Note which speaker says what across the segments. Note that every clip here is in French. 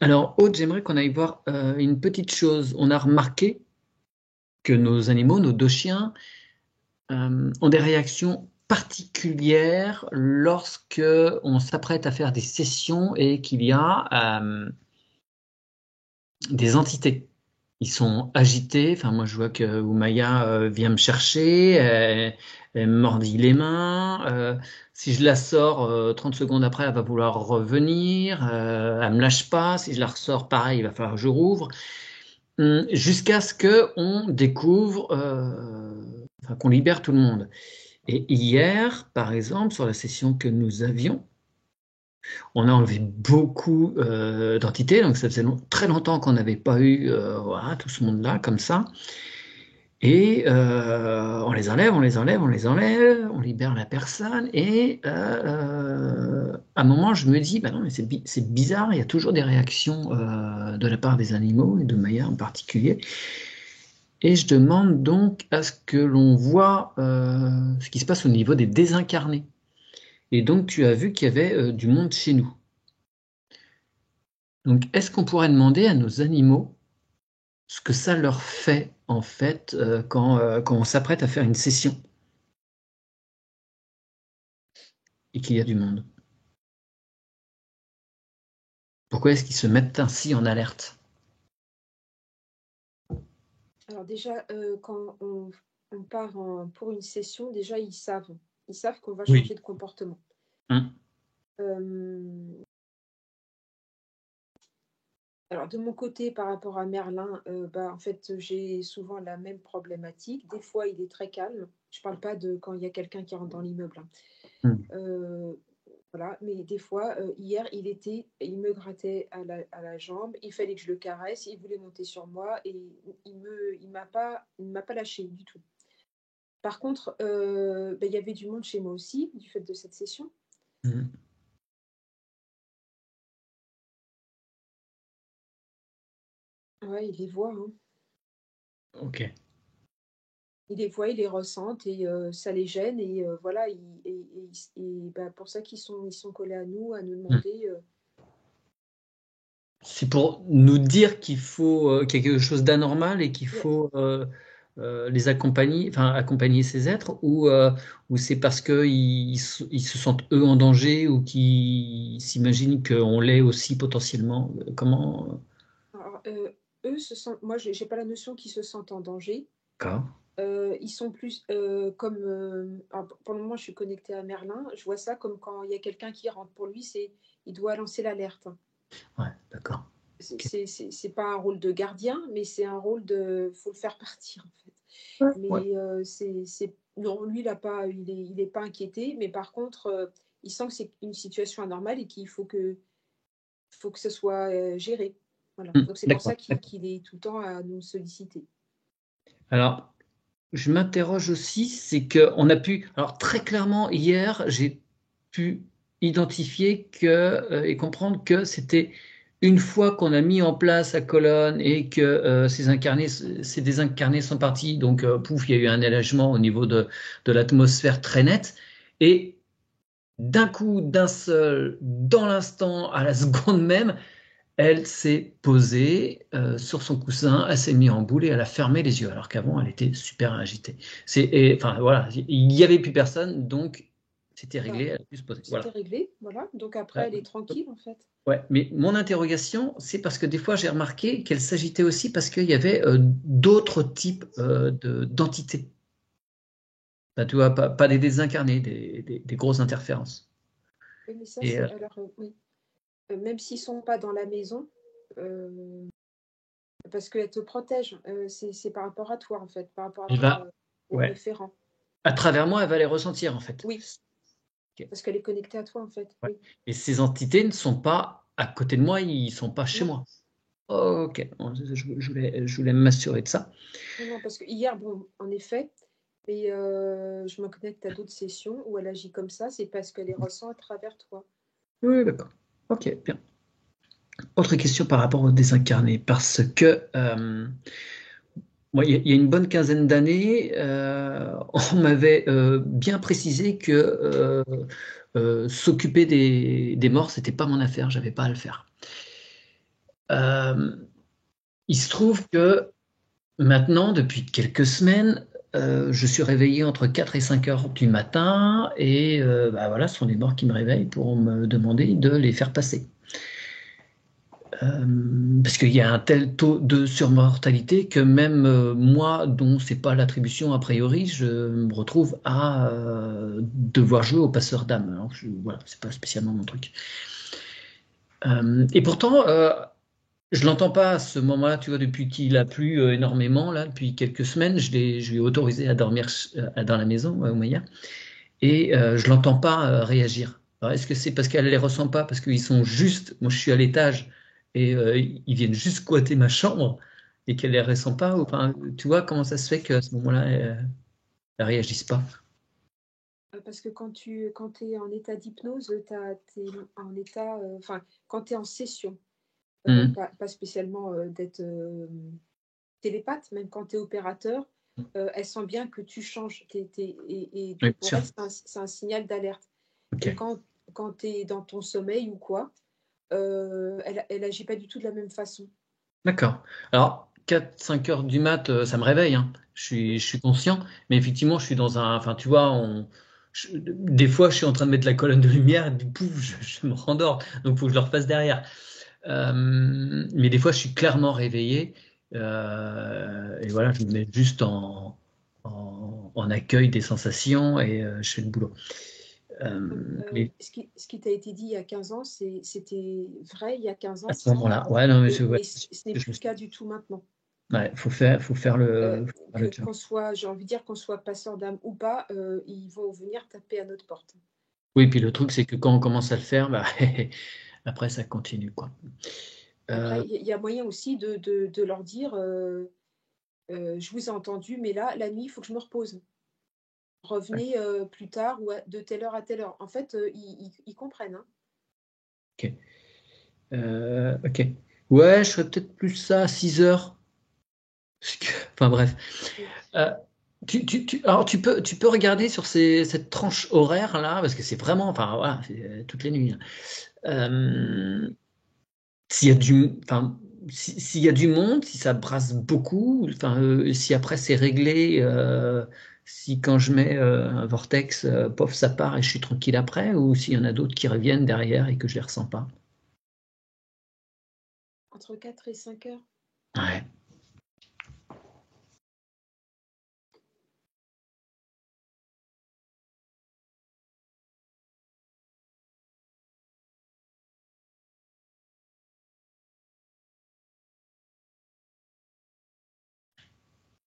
Speaker 1: Alors, Aude, j'aimerais qu'on aille voir une petite chose. On a remarqué que nos animaux, nos deux chiens, ont des réactions particulières lorsque on s'apprête à faire des sessions et qu'il y a des entités. Ils sont agités. Enfin, moi, je vois que Oumaya vient me chercher, elle me mordit les mains. Si je la sors 30 secondes après, elle va vouloir revenir. Elle me lâche pas. Si je la ressors, pareil, il va falloir que je rouvre. Jusqu'à ce qu'on découvre, enfin, qu'on libère tout le monde. Et hier, par exemple, sur la session que nous avions, on a enlevé beaucoup d'entités, donc ça faisait très longtemps qu'on n'avait pas eu voilà, tout ce monde-là comme ça. Et on les enlève, on les enlève, on les enlève, on libère la personne. Et à un moment, je me dis, bah non, mais c'est bizarre, il y a toujours des réactions de la part des animaux, et de Maya en particulier. Et je demande donc à ce que l'on voit ce qui se passe au niveau des désincarnés. Et donc, tu as vu qu'il y avait du monde chez nous. Donc, est-ce qu'on pourrait demander à nos animaux ce que ça leur fait, en fait, quand on s'apprête à faire une session et qu'il y a du monde? Pourquoi est-ce qu'ils se mettent ainsi en alerte?
Speaker 2: Alors déjà, quand on part pour une session, déjà ils savent qu'on va
Speaker 1: Oui.
Speaker 2: changer de comportement.
Speaker 1: Hum,
Speaker 2: Alors de mon côté, par rapport à Merlin, en fait, j'ai souvent la même problématique. Des fois, il est très calme. Je parle pas de quand il y a quelqu'un qui rentre dans l'immeuble, hein.
Speaker 1: hum.
Speaker 2: Voilà, mais des fois, hier, il me grattait à la jambe, il fallait que je le caresse, il voulait monter sur moi et il m'a pas lâchée du tout. Par contre, il y avait du monde chez moi aussi, du fait de cette session.
Speaker 1: Hum.
Speaker 2: Ouais, il les voit, hein.
Speaker 1: Ok.
Speaker 2: Il les voit, il les ressent et ça les gêne et voilà, pour ça ils sont collés à nous
Speaker 1: Hum.
Speaker 2: demander,
Speaker 1: C'est pour nous dire qu'il y a quelque chose d'anormal et qu'il
Speaker 2: ouais,
Speaker 1: faut les accompagner, enfin accompagner ces êtres, ou c'est parce ils se sentent eux en danger ou qu'ils s'imaginent qu'on l'est aussi potentiellement. Comment?
Speaker 2: alors, eux se sentent moi j'ai pas la notion qu'ils se sentent en danger.
Speaker 1: D'accord.
Speaker 2: Ils sont plus, comme, alors pour le moment je suis connectée à Merlin, je vois ça comme quand il y a quelqu'un qui rentre. Pour lui, il doit lancer l'alerte, hein.
Speaker 1: Ouais, d'accord. Ok.
Speaker 2: C'est pas un rôle de gardien, mais c'est un rôle de faut le faire partir, en fait.
Speaker 1: Ouais. Ouais.
Speaker 2: Mais c'est non, lui, il est pas inquiété, mais par contre, il sent que c'est une situation anormale et qu'il faut que ce soit, géré. Voilà. Donc c'est pour
Speaker 1: D'accord.
Speaker 2: ça qu'il est tout le temps à nous solliciter.
Speaker 1: Alors, je m'interroge aussi, c'est qu'on a pu, alors très clairement hier, j'ai pu identifier et comprendre que c'était une fois qu'on a mis en place la colonne et que ces désincarnés sont partis, donc pouf, il y a eu un allègement au niveau de l'atmosphère très net, et d'un coup, d'un seul, dans l'instant, à la seconde même, elle s'est posée sur son coussin, elle s'est mise en boule et elle a fermé les yeux, alors qu'avant elle était super agitée. Enfin voilà, il n'y avait plus personne, donc c'était
Speaker 2: Bah,
Speaker 1: réglé, elle a pu se poser.
Speaker 2: c'était
Speaker 1: Voilà.
Speaker 2: réglé, voilà. Donc après,
Speaker 1: Euh,
Speaker 2: elle est tranquille, en fait.
Speaker 1: ouais, mais mon interrogation, c'est parce que des fois j'ai remarqué qu'elle s'agitait aussi parce qu'il y avait d'autres types d'entités. Enfin, tu vois, pas des désincarnés, des grosses interférences.
Speaker 2: Oui, mais ça,
Speaker 1: Et
Speaker 2: c'est alors, oui, même s'ils sont pas dans la maison, heu, parce qu'elle te protège, c'est par rapport à toi, en fait, par rapport à
Speaker 1: elle
Speaker 2: toi,
Speaker 1: va,
Speaker 2: au
Speaker 1: ouais,
Speaker 2: référent.
Speaker 1: à travers moi, elle va les ressentir en fait.
Speaker 2: Oui,
Speaker 1: Ok.
Speaker 2: parce qu'elle est connectée à toi, en fait,
Speaker 1: Ouais.
Speaker 2: oui.
Speaker 1: Et ces entités ne sont pas à côté de moi, ils ne sont pas chez
Speaker 2: Non,
Speaker 1: moi. Ok, bon, je voulais m'assurer de ça.
Speaker 2: non, non, parce que hier, bon, en effet, mais je me connecte à d'autres sessions où elle agit comme ça, c'est parce qu'elle les ressent à travers toi.
Speaker 1: Oui, d'accord. Ok, bien. Autre question par rapport aux désincarnés, parce que moi, il y a une bonne quinzaine d'années, on m'avait bien précisé que s'occuper des morts, c'était pas mon affaire, j'avais pas à le faire. Euh, il se trouve que maintenant, depuis quelques semaines, je suis réveillé entre 4 et 5 heures du matin et bah voilà, ce sont les morts qui me réveillent pour me demander de les faire passer. Parce qu'il y a un tel taux de surmortalité que même moi, dont c'est pas l'attribution a priori, je me retrouve à devoir jouer au passeur d'âme. Alors, voilà, c'est pas spécialement mon truc. Et pourtant, je l'entends pas à ce moment-là, tu vois, depuis qu'il a plu énormément, là, depuis quelques semaines, je l'ai autorisé à dormir dans la maison, au Maya, et je l'entends pas réagir. Alors, est-ce que c'est parce qu'elle les ressent pas, parce qu'ils sont juste, moi je suis à l'étage, et ils viennent juste squatter ma chambre, et qu'elle les ressent pas, ou, enfin, tu vois, comment ça se fait qu'à ce moment-là, elles réagissent pas?
Speaker 2: Parce que quand es en état d'hypnose, tu es en état, enfin, quand tu es en session,
Speaker 1: Mhm.
Speaker 2: pas spécialement d'être télépathe, même quand tu es opérateur, elle sent bien que tu changes.
Speaker 1: Oui, bien
Speaker 2: Pour
Speaker 1: sûr.
Speaker 2: elle, c'est un signal d'alerte. Et
Speaker 1: Ok.
Speaker 2: quand tu es dans ton sommeil ou quoi, elle agit pas du tout de la même façon.
Speaker 1: D'accord. Alors, 4 5 heures du mat, ça me réveille, hein. Je suis conscient, mais effectivement, je suis dans un. Enfin, tu vois, des fois, je suis en train de mettre la colonne de lumière et puis pouf, je me rendors. Donc, il faut que je le refasse derrière. Mais des fois, je suis clairement réveillé. Et voilà, je me mets juste en accueil des sensations et je fais le boulot. Mais
Speaker 2: Ce qui t'a été dit il y a 15 ans, c'était vrai il y a 15
Speaker 1: à
Speaker 2: ans,
Speaker 1: ce moment-là, ouais, non, mais ouais,
Speaker 2: mais ce n'est
Speaker 1: je
Speaker 2: plus
Speaker 1: me
Speaker 2: le
Speaker 1: suis-
Speaker 2: cas du tout maintenant.
Speaker 1: ouais, faut faire le job.
Speaker 2: Qu'on soit, j'ai envie de dire, qu'on soit passeur d'âme ou pas, ils vont venir taper à notre porte.
Speaker 1: Oui, puis le truc, c'est que quand on commence à le faire, bah, après, ça continue, quoi. Euh,
Speaker 2: Après, il y a moyen aussi de leur dire, je vous ai entendu, mais là, la nuit, il faut que je me repose. Revenez plus tard ou de telle heure à telle heure. En fait, ils comprennent, hein.
Speaker 1: ok. Ok. Ouais, je ferais peut-être plus ça à 6 heures. Enfin, bref.
Speaker 2: Mm.
Speaker 1: Euh, alors, tu peux regarder sur cette tranche horaire-là, parce que c'est vraiment, enfin, voilà, c'est toutes les nuits, hein. Euh, s'il y a enfin, s'il y a du monde, si ça brasse beaucoup, enfin, si après c'est réglé, si quand je mets un vortex, pof, ça part et je suis tranquille après, ou s'il y en a d'autres qui reviennent derrière et que je les ressens pas.
Speaker 2: Entre 4 et 5 heures.
Speaker 1: Ouais.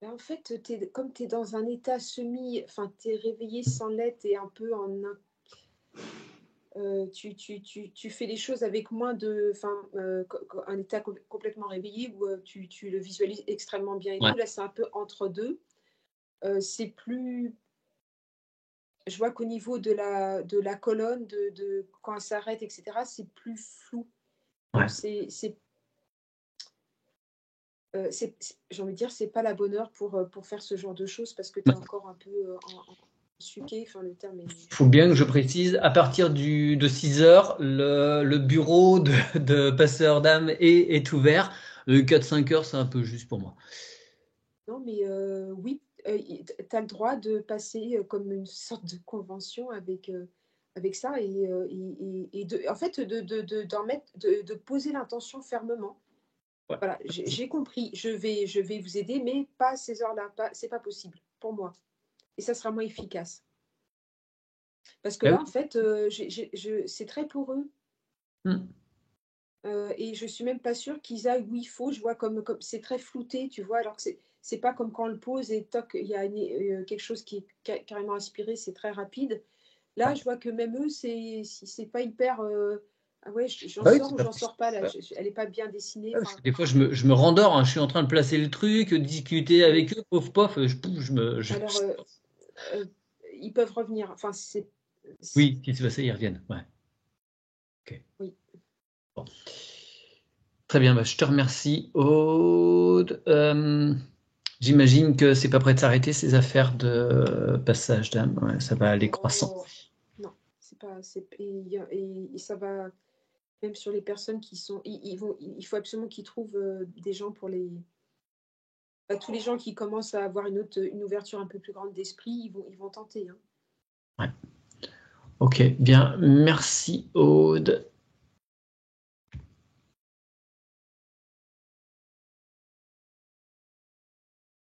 Speaker 2: Ben, en fait, comme tu es dans un état semi, enfin, tu es réveillé sans l'être et un peu tu fais les choses avec moins de, enfin, un état complètement réveillé où tu le visualises extrêmement bien et
Speaker 1: Ouais.
Speaker 2: tout. Là, c'est un peu entre deux. C'est plus, je vois qu'au niveau de la colonne, quand elle s'arrête, etc., c'est plus flou.
Speaker 1: Ouais.
Speaker 2: Donc, j'ai envie de dire, c'est pas la bonne heure pour faire ce genre de choses parce que tu es encore un peu en suqué. Enfin, le terme est.
Speaker 1: Faut bien que je précise, à partir de 6 heures, le bureau de passeur d'âme est ouvert. 4 5 heures, c'est un peu juste pour moi.
Speaker 2: Non, mais oui, tu as le droit de passer comme une sorte de convention avec ça et en fait, d'en mettre, de poser l'intention fermement.
Speaker 1: Ouais.
Speaker 2: Voilà, j'ai compris, je vais vous aider, mais pas à ces heures-là, c'est pas possible pour moi. Et ça sera moins efficace. Parce que
Speaker 1: Ah
Speaker 2: là, en
Speaker 1: oui.
Speaker 2: fait, c'est très pour eux.
Speaker 1: Hmm.
Speaker 2: Et je suis même pas sûre qu'ils aillent où il faut. Je vois comme c'est très flouté, tu vois, alors que c'est pas comme quand on le pose et toc, il y a quelque chose qui est carrément aspiré, c'est très rapide. Là, je vois que même eux, c'est pas hyper. Ah ouais, j'en
Speaker 1: Ah oui,
Speaker 2: sors
Speaker 1: c'est
Speaker 2: ou
Speaker 1: pas
Speaker 2: j'en
Speaker 1: possible.
Speaker 2: sors pas là. Elle est pas bien dessinée.
Speaker 1: Parce que
Speaker 2: Enfin,
Speaker 1: des fois, je me rendors, hein. Je suis en train de placer le truc, discuter
Speaker 2: mm.
Speaker 1: avec eux, pof, pof, pouf,
Speaker 2: Alors, euh, ils peuvent revenir. Enfin,
Speaker 1: Oui, ce qui s'est passé, ils reviennent. Ouais. Ok.
Speaker 2: oui.
Speaker 1: Bon. Très bien, bah, je te remercie, Aude. J'imagine que c'est pas prêt de s'arrêter ces affaires de passage d'âme. Ouais, ça va aller croissant.
Speaker 2: Oh, non, c'est pas. Et ça va. Même sur les personnes qui sont il faut absolument qu'ils trouvent, des gens pour les tous les gens qui commencent à avoir une ouverture un peu plus grande d'esprit, ils vont tenter, hein.
Speaker 1: Ouais. Ok, bien, merci Aude.